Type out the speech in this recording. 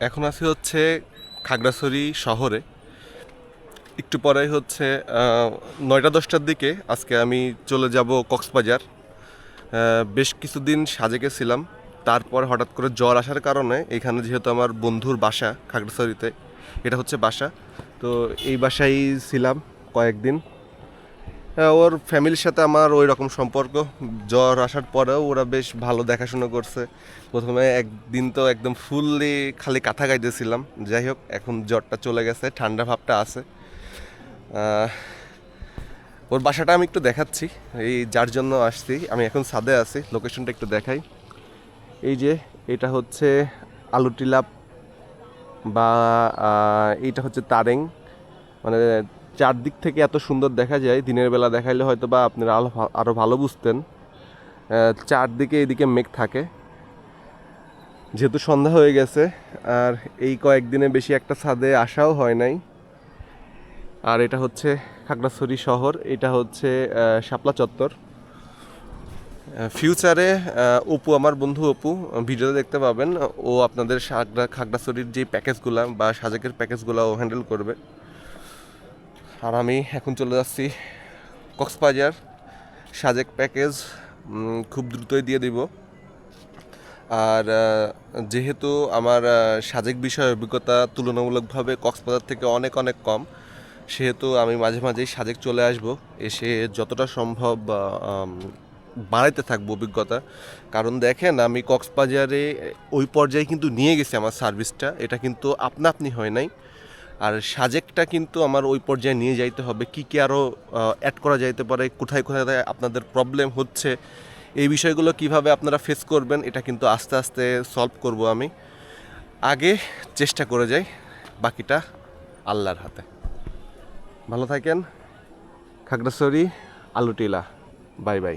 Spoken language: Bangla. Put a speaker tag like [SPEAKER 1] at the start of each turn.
[SPEAKER 1] এখন আছি হচ্ছে খাগড়াছড়ি শহরে। একটু পরেই হচ্ছে 9টা 10টার দিকে আজকে আমি চলে যাব কক্সবাজার। বেশ কিছুদিন সাজেকে ছিলাম, তারপর হঠাৎ করে জ্বর আসার কারণে এখানে যেহেতু আমার বন্ধুর বাসা খাগড়াছড়িতে, এটা হচ্ছে বাসা, তো এই বাসায় ছিলাম কয়েকদিন। ওর ফ্যামিলির সাথে আমার ওই রকম সম্পর্ক, জ্বর আসার পরেও ওরা বেশ ভালো দেখাশোনা করছে। প্রথমে একদিন তো একদম ফুললি খালি কাঁথা গাইতেছিলাম, যাই হোক এখন জ্বরটা চলে গেছে, ঠান্ডা ভাবটা আছে। আহ, ওর বাসাটা আমি একটু দেখাচ্ছি, এই যার জন্য আসছি। আমি এখন ছাদে আছি, লোকেশনটা একটু দেখাই। এই যে এটা হচ্ছে আলুটিলা, বা এইটা হচ্ছে তারেং। মানে চারদিক থেকে এত সুন্দর দেখা যায়, দিনের বেলা দেখাইলে হয়তো বা আপনারা আরও ভালো বুঝতেন। চারদিকে এদিকে মেঘ থাকে, যেহেতু সন্ধ্যা হয়ে গেছে আর এই কয়েকদিনে বেশি একটা ছাদে আসাও হয় নাই। আর এটা হচ্ছে খাগড়াছড়ি শহর, এটা হচ্ছে শাপলা চত্বর। ফিউচারে অপু, আমার বন্ধু অপু, ভিডিওতে দেখতে পাবেন, ও আপনাদের খাগড়াছড়ির যে প্যাকেজগুলো বা সাজেকের প্যাকেজগুলো ও হ্যান্ডেল করবে। আর আমি এখন চলে যাচ্ছি কক্সবাজার। সাজেক প্যাকেজ খুব দ্রুতই দিয়ে দিব। আর যেহেতু আমার সাজেক বিষয়ে অভিজ্ঞতা তুলনামূলকভাবে কক্সবাজার থেকে অনেক অনেক কম, সেহেতু আমি মাঝে মাঝেই সাজেক চলে আসব, এসে যতটা সম্ভব বাড়াইতে থাকবো অভিজ্ঞতা। কারণ দেখেন, আমি কক্সবাজারে ওই পর্যায়ে কিন্তু নিয়ে গেছি আমার সার্ভিসটা, এটা কিন্তু আপনা আপনি হয় নাই। আর সাজেকটা কিন্তু আমার ওই পর্যায়ে নিয়ে যাইতে হবে, কী কী আরও অ্যাড করা যাইতে পারে, কোথায় কোথায় আপনাদের প্রবলেম হচ্ছে, এই বিষয়গুলো কিভাবে আপনারা ফেস করবেন, এটা কিন্তু আস্তে আস্তে সলভ করব আমি। আগে চেষ্টা করে যাই, বাকিটা আল্লাহর হাতে। ভালো থাকেন। খাগড়াছড়ি, আলুটিলা। Bye by.